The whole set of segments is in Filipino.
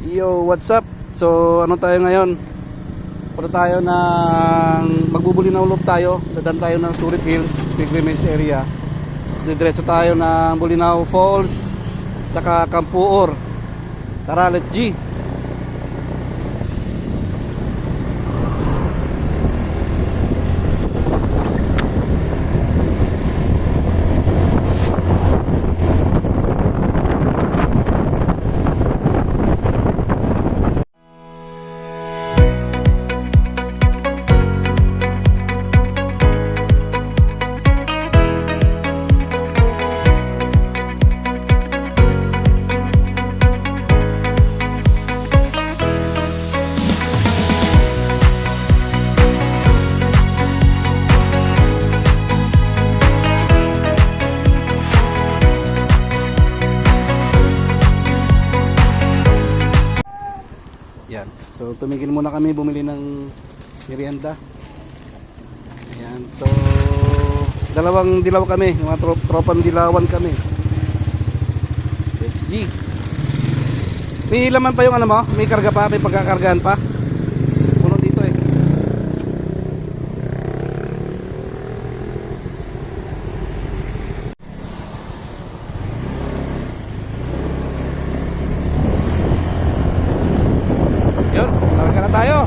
Yo, what's up? So, ano tayo ngayon? Punta tayo ng Magbubulinaw Loop tayo. Dadan tayo ng Surit Hills, Pilgrimage area. Diretso tayo ng Bulinaw Falls, tsaka Kampuor. Tara, let's G! Yan. So tumigil muna kami bumili ng merienda. Ayan. So dalawang dilaw kami, mga tropang dilawan kami. Let's G. May laman pa yung ano mo? May karga pa? May pagkakargahan pa? Puno dito eh. Yun, karga na tayo.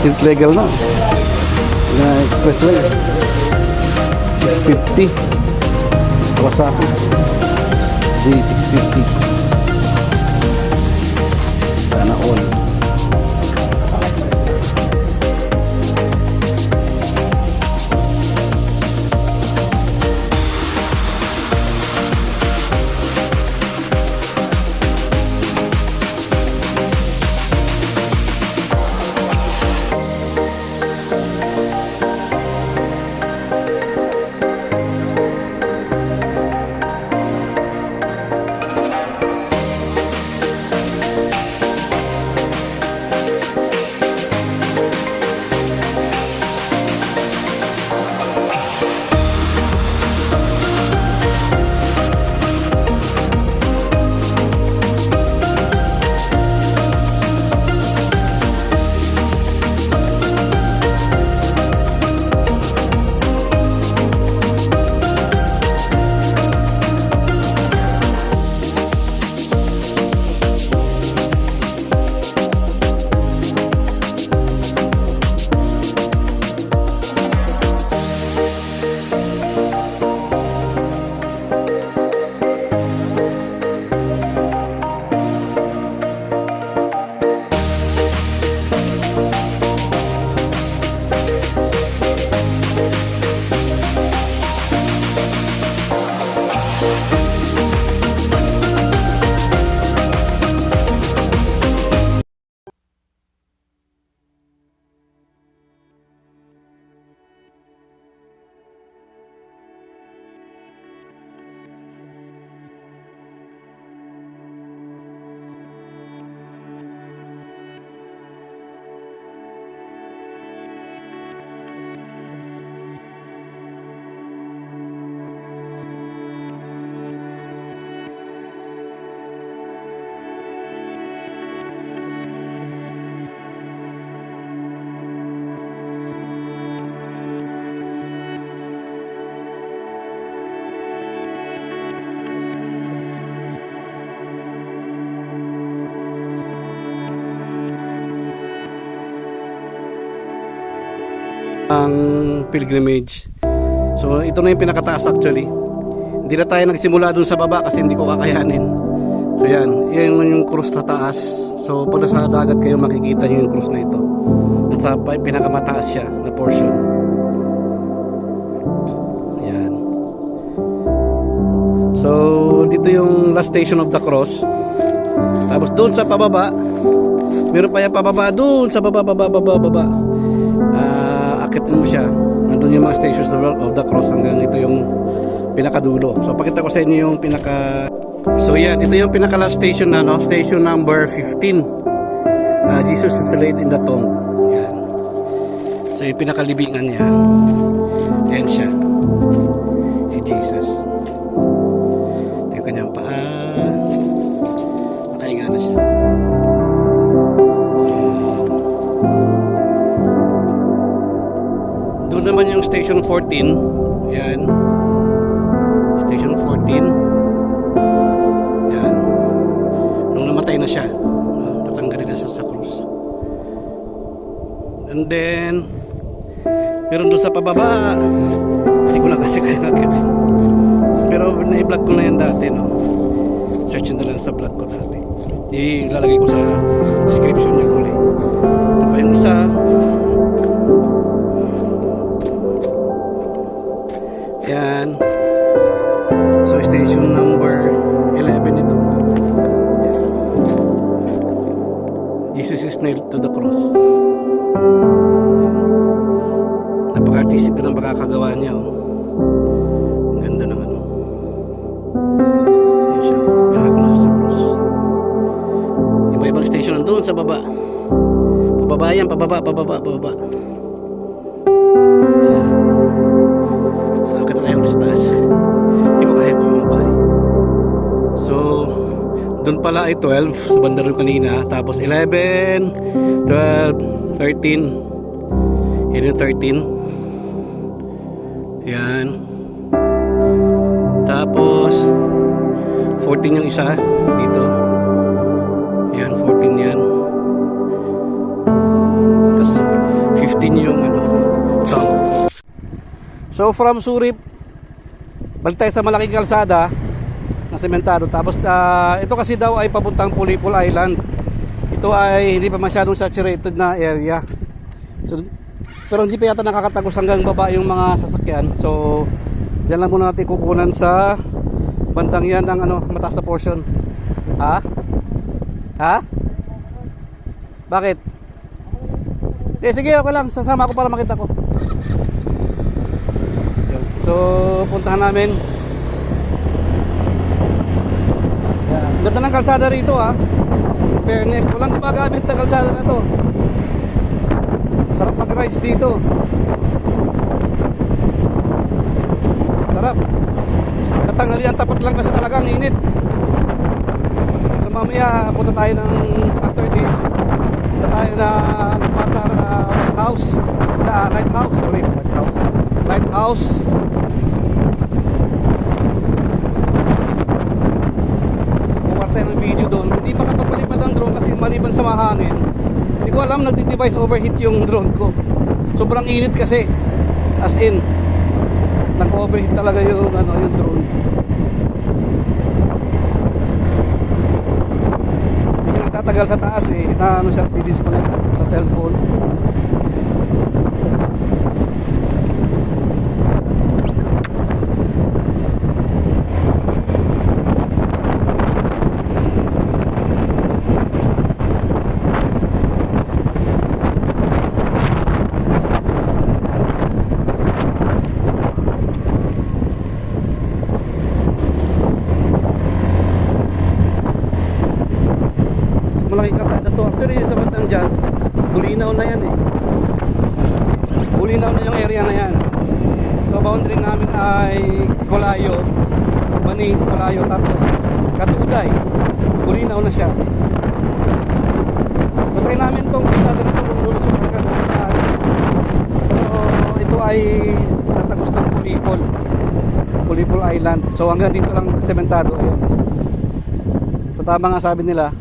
Still legal na expressway 650 Kawasaki J650 sana all. ang pilgrimage. So ito na yung pinakataas actually. Hindi na tayo nagsimula dun sa baba kasi hindi ko kakayanin. So yan yung cruise sa taas. So pag nasa dagat kayo makikita nyo yung cruise na ito. At sa pinakamataas siya na portion. Yan. So dito yung last station of the cross. Tapos doon sa pababa, meron pa yung pababa doon sa baba. Akitin mo siya. Nandun yung mga stations of the cross hanggang ito yung pinakadulo. So pakita ko sa inyo yung pinaka. So yan, ito yung pinaka last station na, no? Station number 15. Jesus is laid in the tomb. Yan. So yung pinakalibingan niya. Yan siya. Si Jesus. Ito yung kanyang paa. Nakahinga na siya. Doon naman yung station 14. Yan. Station 14. Yan. Nung namatay na siya, tatanggalin na siya sa krus. And then, meron doon sa pababa. Hindi ko lang kasi kaya nakitin. Pero na-vlog ko na yan dati, no? Search nyo na lang sa vlog ko dati. Ilalagay ko sa description yung huli. Ito pa yung isa. Yan. So station number 11 ito. Yan. Jesus is nailed to the cross. Napaka-artistic ng pagkakagawa niya, oh. Ganda ng ano. Yan siya. Lahat na sa cross. Iba-ibang station nandun sa baba. Pababa yan, pababa. Sa taas. Hindi ko kahit bumabay. So, doon pala ay 12 sa banda rin kanina. Tapos 11, 12, 13. Yan yung 13. Yan. Tapos 14 yung isa dito. Yan, 14 yan. Tapos 15 yung ano. So from Surip balik tayo sa malaking kalsada na sementado. Tapos ito kasi daw ay papuntang Pulipol Island. Ito ay hindi pa masyadong saturated na area. So, pero hindi pa yata nakakatagos hanggang baba yung mga sasakyan. So dyan lang muna natin kukunan sa bandang yan ng ano, mataas na portion. Ha? Bakit? Sige, okay lang. Sasama ko para makita ko. So puntahan namin. Yan. Ganda ng kalsada rito, ha. In fairness, walang gumagamit na kalsada na to. Sarap mag-rides dito. Sarap. Katanghalian tapat lang kasi talagang init. So mamaya punta tayo ng after this. Punta tayo na Patar Lighthouse. Kuha tayo ng video doon. Hindi pa kapagpalipad ang drone kasi maliban sa mahangin. Hindi ko alam, nagdi-device overheat yung drone ko. Sobrang init kasi. As in, nag-overheat talaga yung drone. Kasi nagtatagal sa taas na siya di-disconnect sa cellphone. Malaking kalsada to. Actually sa bandang dyan, Bulinaw na yan Bulinaw na yung area na yan. So boundary namin ay Colayo, Bani, Colayo, tapos Katuday. Bulinaw na siya. So try namin tong kalsada na ito kung lulusot hanggang saan. So ito ay tatagos ng Pulipol Island. So hanggang dito lang sementado. Ayan. So tama nga sabi nila,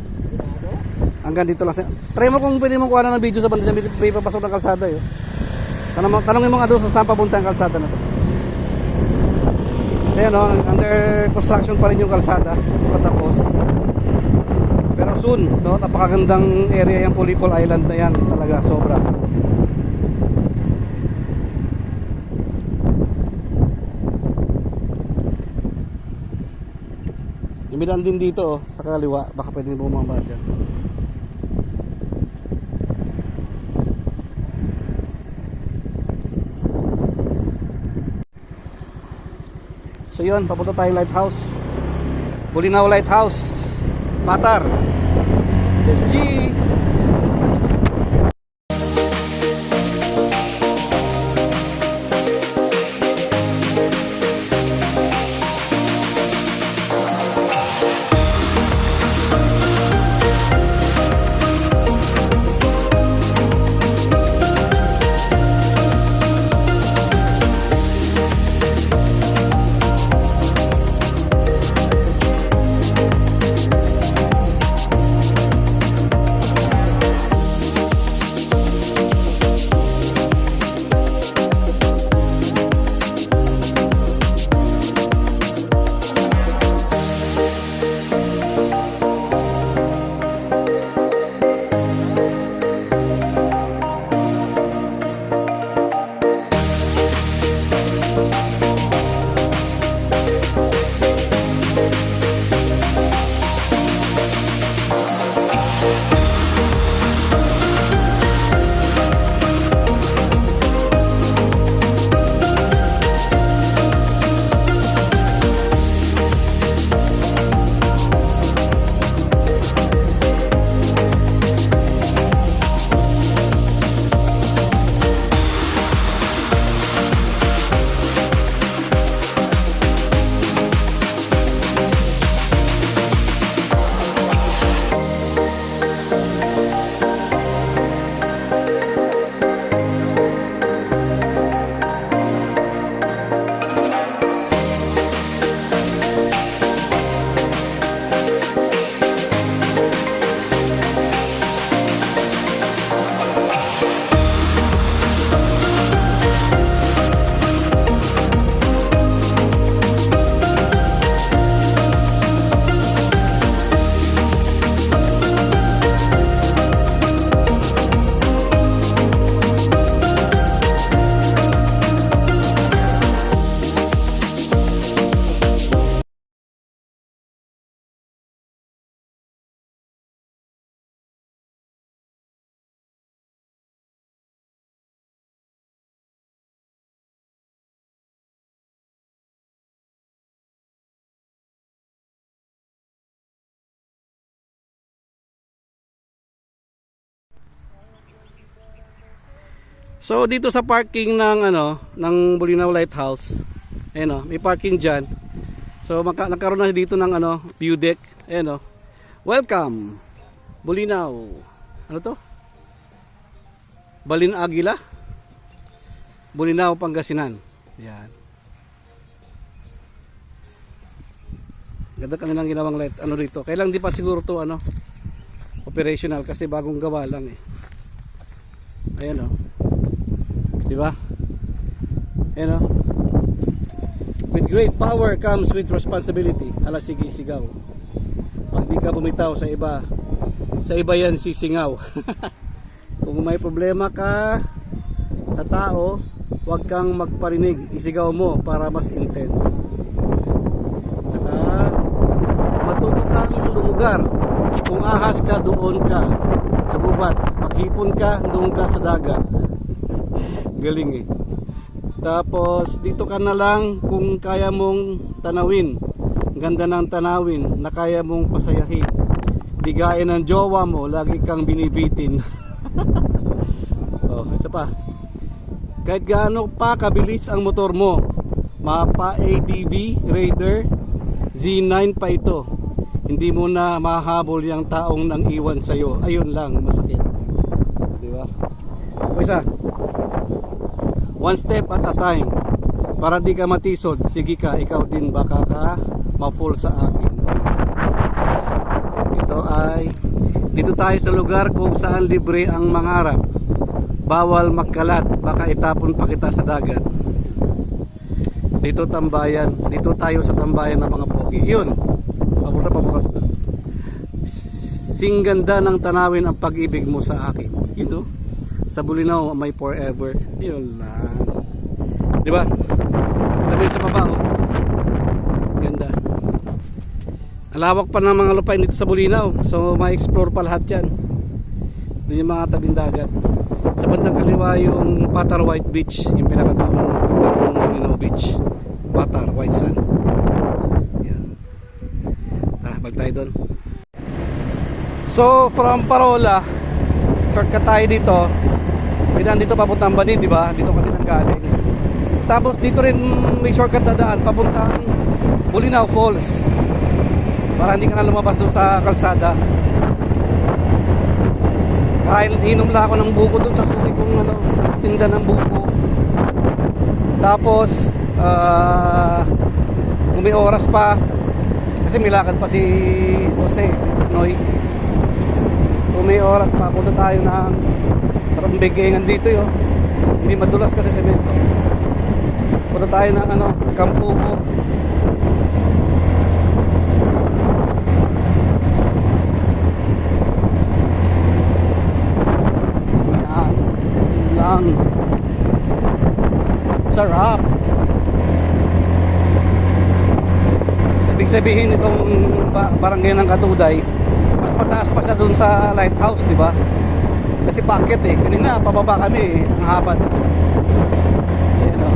hanggang dito lang. Try mo kung pwede mong kuha na ng video sa banda dyan. May papasok ng kalsada Tanongin mo nga doon saan papunta ang kalsada na to. Kasi ano, under construction pa rin yung kalsada, patapos. Pero soon, no, napakagandang area yung Pulipol Island na yan, talaga sobra. Dumilan din dito, oh, sa kaliwa, baka pwede bumaba dyan. So yun, papunta tayo lighthouse. Bulinaw Lighthouse. Matar. FG. So dito sa parking ng ano, ng Bulinaw Lighthouse. Ayun oh, may parking diyan. So nagkaroon na dito ng ano, view deck. Ayun oh. Welcome Bulinaw. Ano to? Balin Agila. Bulinaw, Pangasinan. Yan. Ganda kanilang ginawang light ano dito. Kailang di pa siguro to ano, operational kasi bagong gawa lang eh. Ayan oh. Di ba? Ayan oh. With great power comes with responsibility. Hala, sige, sigaw. Pag di ka bumitaw sa iba yan sisingaw. Kung may problema ka sa tao, huwag kang magparinig, isigaw mo para mas intense. Tsaka matuto kang lumugar. Kung ahas ka, doon ka sa gubat. Maghipon ka, doon ka sa dagat. Galing eh. Tapos dito ka na lang kung kaya mong tanawin. Ganda ng tanawin na kaya mong pasayahin. Di gaya ng jowa mo, lagi kang binibitin. Oh, isa pa. Kahit gaano pa kabilis ang motor mo, mapa ADV Raider Z9 pa ito, hindi mo na mahabol yung taong nang iwan sa'yo. Ayun lang, masakit. Diba? O isa, one step at a time. Para di ka matisod, sige ka, ikaw din baka ka ma-fall sa akin. Ito ay, dito tayo sa lugar kung saan libre ang mangarap. bawal magkalat, baka itapon pa kita sa dagat. Dito tambayan, dito tayo sa tambayan ng mga pogi. Yun, papunta. Singganda ng tanawin ang pag-ibig mo sa akin. Ito, sa Bulinaw may forever. Yun lang. Di ba? Sabi sa baba, oh. Ganda. Alawak pa ng mga lupain dito sa Bulinaw. So, ma-explore pa lahat yan. Doon yung mga tabing dagat. Sa bandang kaliwa yung Patar White Beach, yung pinakatulong ng Bulinaw Beach. Patar White Sand. Yan. Tara, balik tayo doon. So from Parola, shortcut tayo dito. Dito papuntang Bani, di ba? Dito kami nanggaling. Tapos dito rin may shortcut na daan papuntang Bulinaw Falls. Para hindi ka na lumabas doon sa kalsada. Kahit inom lang ako ng buko doon sa suki kong tinda ng buko. Tapos kung may oras pa, kasi may lakad pa si Jose Noy. Kung may oras pa, punta tayo ng Rambegengan dito yun. Hindi madulas kasi semento. Punta tayo ng Kampuko. Yan lang. Sarap. Ibig sabihin itong barangay ng Katuday, mas mataas pa siya dun sa lighthouse, di ba? Kasi packet eh. Kanina pababa kami eh, ang haba. Ayan o.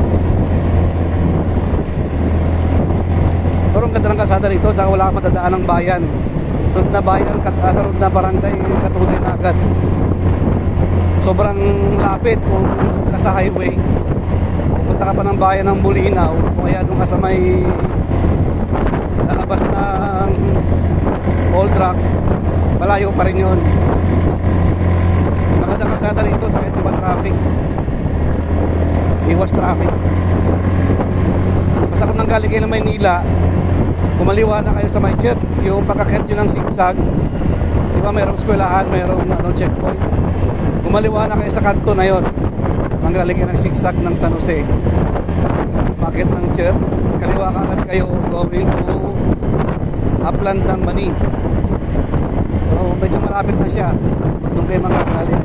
Pero ang ganda ng kalsada rito, tsaka wala kang matadaan ng bayan. Sunod na bayan, sunod na barangay, Katuday na agad. Sobrang lapit kung nasa highway. Punta ka pa ng bayan ng Bulinaw, o kaya doon ka sa may lalabas ng old track, malayo pa rin yun. Magandang kalsada rito, sakit diba traffic, iwas traffic. Basta kung nanggaling kayo ng Maynila, kumaliwa na kayo sa may church, yung pagkakit nyo ng zigzag, diba mayroong eskwelahan, mayroong checkpoint, kumaliwa na kayo sa kanto na yon, manggaling kayo ng zigzag ng San Jose, pakit ng church, kaliwa ka agad kayo going to Upland ng Bani. So medyo malapit na siya, doon kayo magkakalit.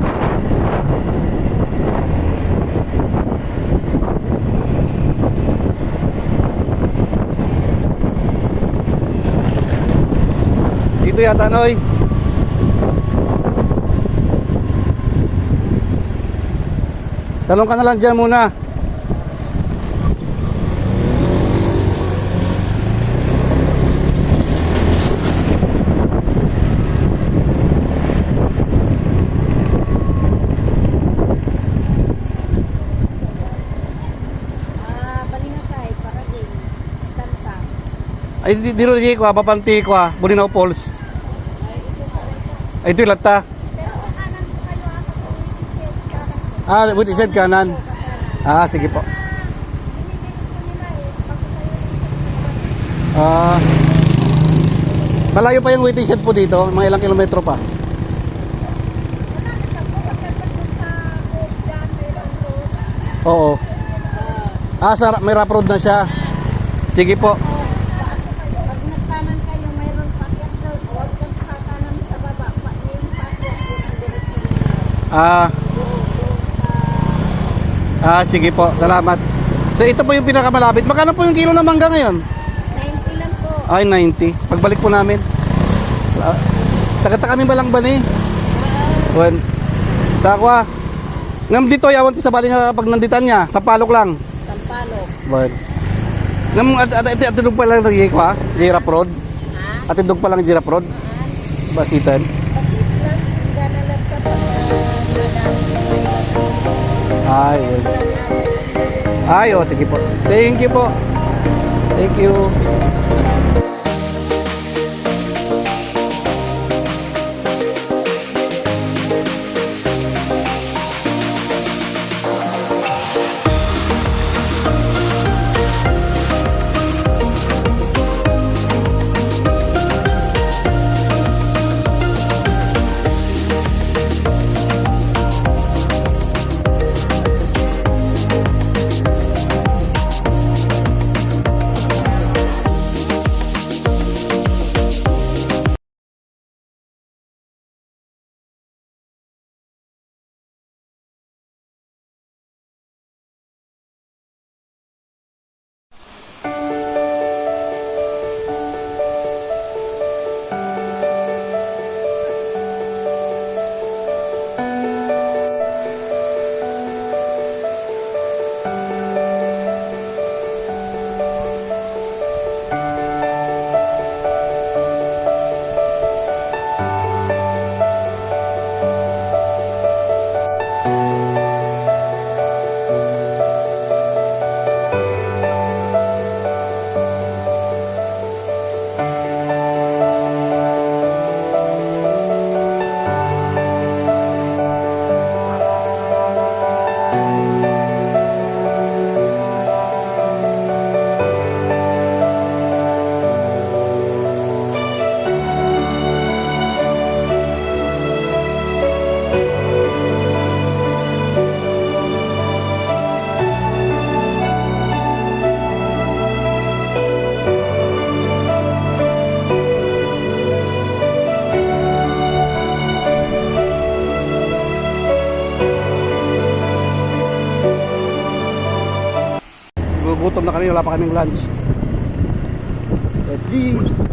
Dito yata, Noy. Talong ka na lang dyan muna. Ay, di rin ko, papanti ko, Bulinaw Falls. Ay, ito yung lata. Pero sa kanan po kayo With isad kanan. Sige po. Malayo pa yung waiting shed po dito, mga ilang kilometro pa. Oo. May rough road na siya. Sige po. Pag nagkanan kayo, mayroon packet doon. Huwag kang kakanan sa baba. Yung packet, Sige po. Salamat. So ito po yung pinakamalapit. Magkano po yung kilo ng mangga ngayon? 90 lang po. Ay, 90. Pagbalik po namin. Taga-taga kami balang ba ni? Wen. Takwa. Ngam dito yawan ti sa bali nga pag nanditan niya, sa palok lang. Sampalok. Wen. Ngam atidog pa lang ng ha? Giraffe Road. Ha? Atidog pa lang Giraffe Road. Basitan. Basit lang. Ganalat ka pa. Ay. Sige po. Thank you po. Thank you. gugutom na kami, wala pa kaming lunch. Ready.